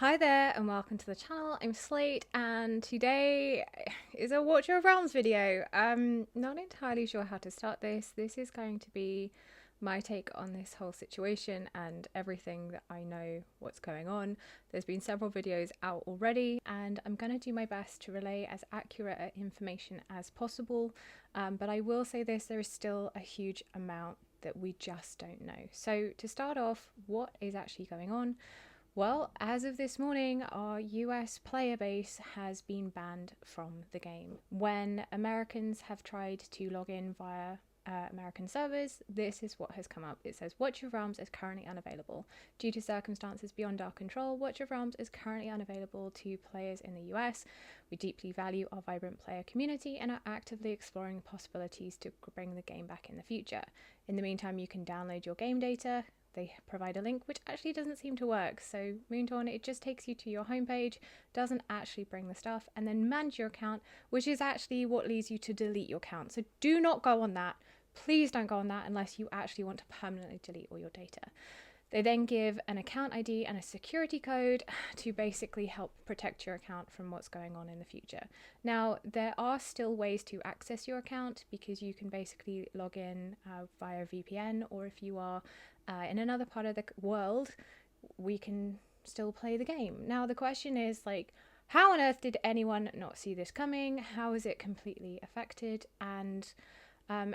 Hi there and welcome to the channel. I'm Slate and today is a Watcher of Realms video. I'm not entirely sure how to start this. This is going to be my take on this whole situation and everything that I know what's going on. There's been several videos out already and I'm going to do my best to relay as accurate information as possible. But I will say this, there is still a huge amount that we just don't know. So to start off, what is actually going on? Well, as of this morning, our US player base has been banned from the game. When Americans have tried to log in via American servers, this is what has come up. It says Watch of Realms is currently unavailable. Due to circumstances beyond our control, Watch of Realms is currently unavailable to players in the US. We deeply value our vibrant player community and are actively exploring possibilities to bring the game back in the future. In the meantime, you can download your game data. They provide a link which actually doesn't seem to work. So Moonton, it just takes you to your homepage, doesn't actually bring the stuff, and then manage your account, which is actually what leads you to delete your account. So do not go on that. Please don't go on that unless you actually want to permanently delete all your data. They then give an account ID and a security code to basically help protect your account from what's going on in the future. Now, there are still ways to access your account because you can basically log in via VPN, or if you are in another part of the world, we can still play the game. Now, the question is like, how on earth did anyone not see this coming? How is it completely affected? And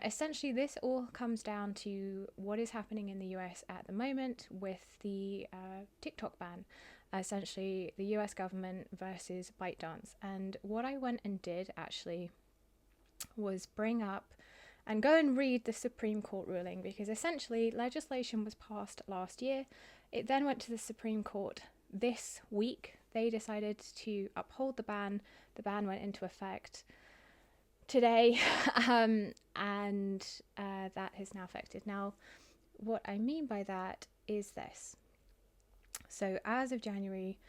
essentially, this all comes down to what is happening in the US at the moment with the TikTok ban. Essentially, the US government versus ByteDance. And what I went and did actually was bring up and go and read the Supreme Court ruling, because essentially legislation was passed last year. It then went to the Supreme Court this week. They decided to uphold the ban. The ban went into effect today, and that has now affected. Now, what I mean by that is this. So as of January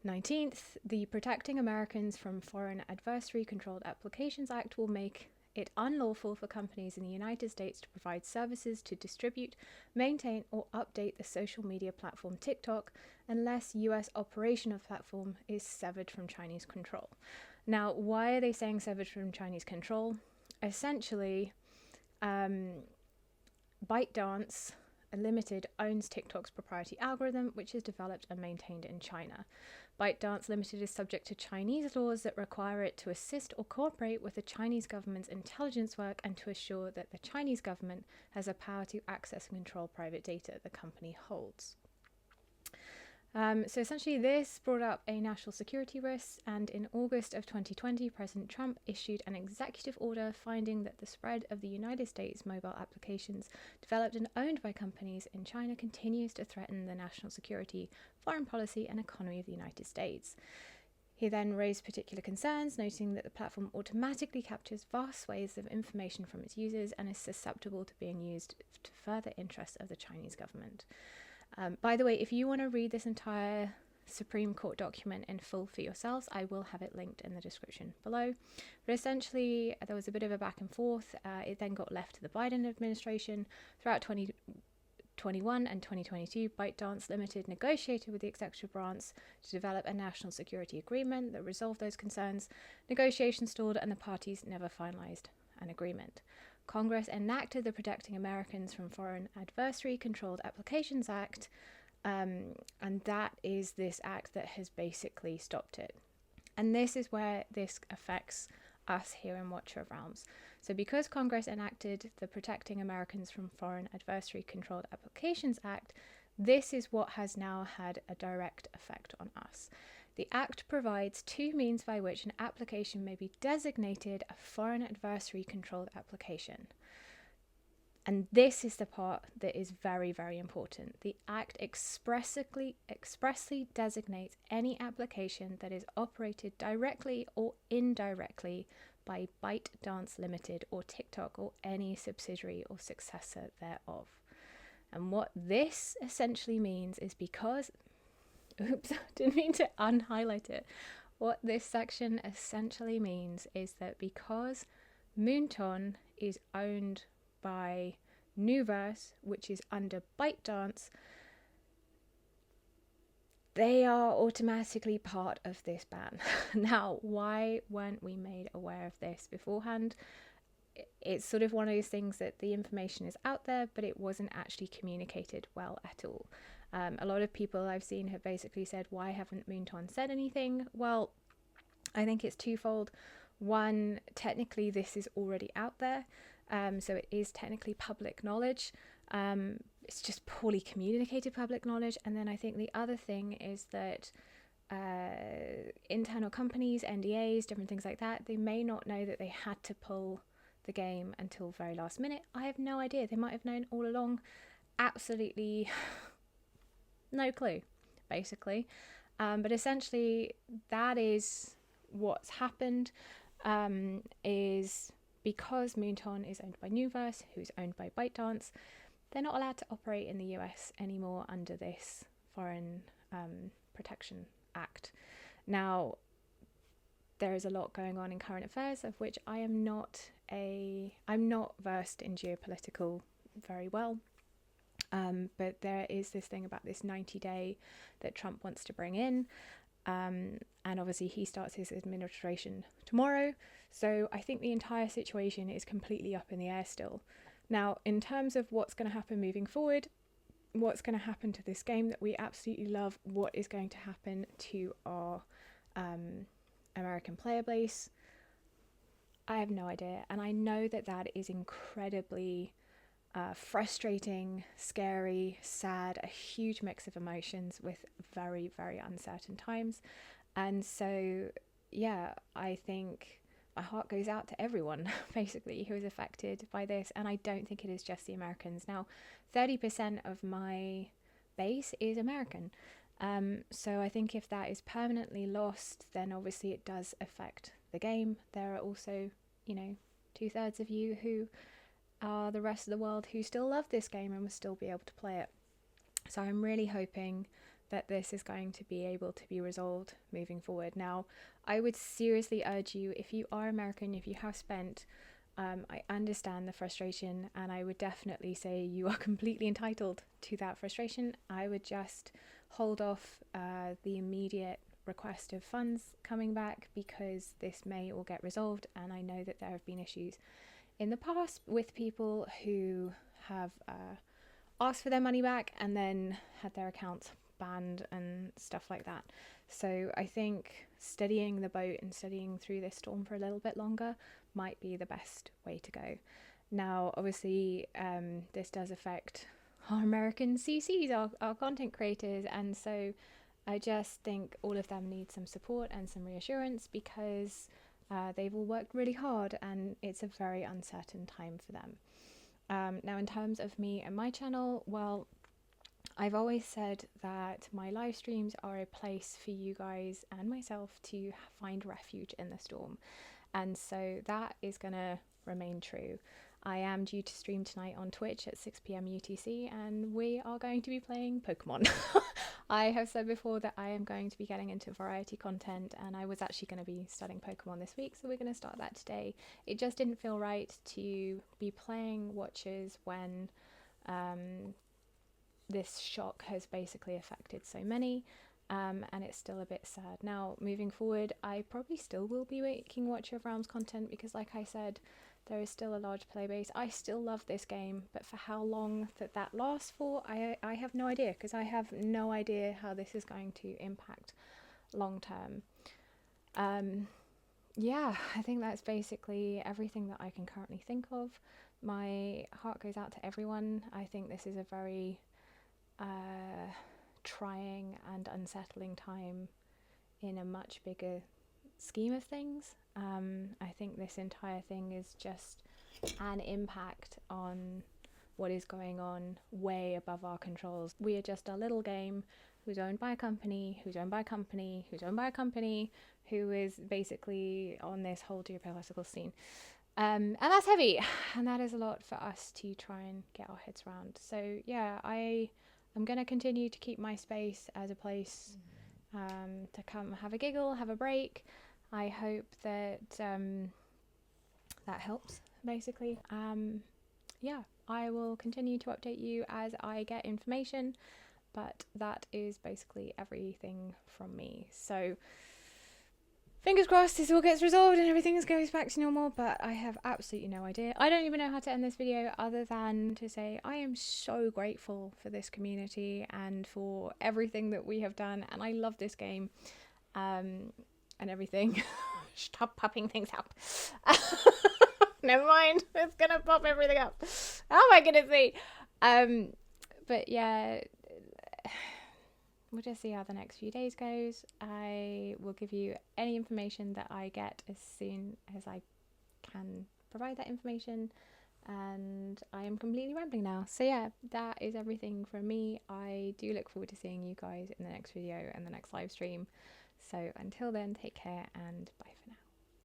19th, the Protecting Americans from Foreign Adversary Controlled Applications Act will make it unlawful for companies in the United States to provide services to distribute, maintain, or update the social media platform TikTok unless US operation of platform is severed from Chinese control. Now, why are they saying severed from Chinese control? Essentially, ByteDance Limited owns TikTok's proprietary algorithm, which is developed and maintained in China. ByteDance Limited is subject to Chinese laws that require it to assist or cooperate with the Chinese government's intelligence work and to assure that the Chinese government has the power to access and control private data the company holds. So essentially this brought up a national security risk, and in August of 2020, President Trump issued an executive order finding that the spread of the United States mobile applications developed and owned by companies in China continues to threaten the national security, foreign policy, and economy of the United States. He then raised particular concerns, noting that the platform automatically captures vast swathes of information from its users and is susceptible to being used to further interests of the Chinese government. By the way, if you want to read this entire Supreme Court document in full for yourselves, I will have it linked in the description below. But essentially, there was a bit of a back and forth. It then got left to the Biden administration. Throughout 2021 and 2022, ByteDance Limited negotiated with the executive branch to develop a national security agreement that resolved those concerns. Negotiations stalled and the parties never finalized an agreement. Congress enacted the Protecting Americans from Foreign Adversary Controlled Applications Act, and that is this act that has basically stopped it. And this is where this affects us here in Watcher of Realms. So because Congress enacted the Protecting Americans from Foreign Adversary Controlled Applications Act, this is what has now had a direct effect on us. The Act provides two means by which an application may be designated a foreign adversary controlled application. And this is the part that is very, very important. The Act expressly designates any application that is operated directly or indirectly by ByteDance Limited or TikTok or any subsidiary or successor thereof. And what this essentially means is because oops, didn't mean to unhighlight it. What this section essentially means is that because Moonton is owned by Nuverse, which is under ByteDance, they are automatically part of this ban. Now, why weren't we made aware of this beforehand? It's sort of one of those things that the information is out there, but it wasn't actually communicated well at all. A lot of people I've seen have basically said, why haven't Moonton said anything? Well, I think it's twofold. One, technically this is already out there, so it is technically public knowledge. It's just poorly communicated public knowledge. And then I think the other thing is that internal companies, NDAs, different things like that, they may not know that they had to pull the game until very last minute. I have no idea. They might have known all along. Absolutely no clue, basically. But essentially, that is what's happened. Is because Moonton is owned by Nuverse, who's owned by ByteDance, they're not allowed to operate in the US anymore under this Foreign Protection Act. Now, there is a lot going on in current affairs, of which I'm not versed in geopolitical very well. But there is this thing about this 90-day that Trump wants to bring in. And obviously he starts his administration tomorrow. So I think the entire situation is completely up in the air still. Now, in terms of what's going to happen moving forward, what's going to happen to this game that we absolutely love, what is going to happen to our American player base, I have no idea. And I know that that is incredibly frustrating, scary, sad, a huge mix of emotions with very, very uncertain times. And so, yeah, I think my heart goes out to everyone, basically, who is affected by this. And I don't think it is just the Americans. Now, 30% of my base is American. So I think if that is permanently lost, then obviously it does affect the game. There are also, 2/3 of you who are the rest of the world who still love this game and will still be able to play it. So I'm really hoping that this is going to be able to be resolved moving forward. Now, I would seriously urge you, if you are American, if you have spent, I understand the frustration, and I would definitely say you are completely entitled to that frustration. I would just hold off the immediate request of funds coming back, because this may all get resolved, and I know that there have been issues in the past with people who have asked for their money back and then had their accounts banned and stuff like that. So I think steadying the boat and steadying through this storm for a little bit longer might be the best way to go. Now, obviously, this does affect our American CCs, our content creators, and so I just think all of them need some support and some reassurance, because they've all worked really hard and it's a very uncertain time for them. Now, in terms of me and my channel, well, I've always said that my live streams are a place for you guys and myself to find refuge in the storm. And so that is going to remain true. I am due to stream tonight on Twitch at 6 p.m. UTC, and we are going to be playing Pokemon. I have said before that I am going to be getting into variety content, and I was actually going to be studying Pokemon this week, so we're going to start that today. It just didn't feel right to be playing Watchers when this shock has basically affected so many. And it's still a bit sad. Now, moving forward, I probably still will be making Watcher of Realms content, because like I said, there is still a large player base. I still love this game, but for how long that lasts for, I have no idea, because I have no idea how this is going to impact long term. Yeah, I think that's basically everything that I can currently think of. My heart goes out to everyone. I think this is a very trying and unsettling time in a much bigger scheme of things. I think this entire thing is just an impact on what is going on way above our controls. We are just a little game who's owned by a company, who's owned by a company, who's owned by a company, who is basically on this whole geopolitical scene. And that's heavy, and that is a lot for us to try and get our heads around. So yeah, I'm going to continue to keep my space as a place to come have a giggle, have a break. I hope that that helps, basically. Yeah, I will continue to update you as I get information. but that is basically everything from me. So fingers crossed this all gets resolved and everything goes back to normal, but I have absolutely no idea. I don't even know how to end this video other than to say I am so grateful for this community and for everything that we have done, and I love this game and everything. Stop popping things up. Never mind, it's gonna pop everything up. Oh my goodness me. But yeah, we'll just see how the next few days goes. I will give you any information that I get as soon as I can provide that information, and I am completely rambling now. So yeah, that is everything from me. I do look forward to seeing you guys in the next video and the next live stream. So until then, take care and bye.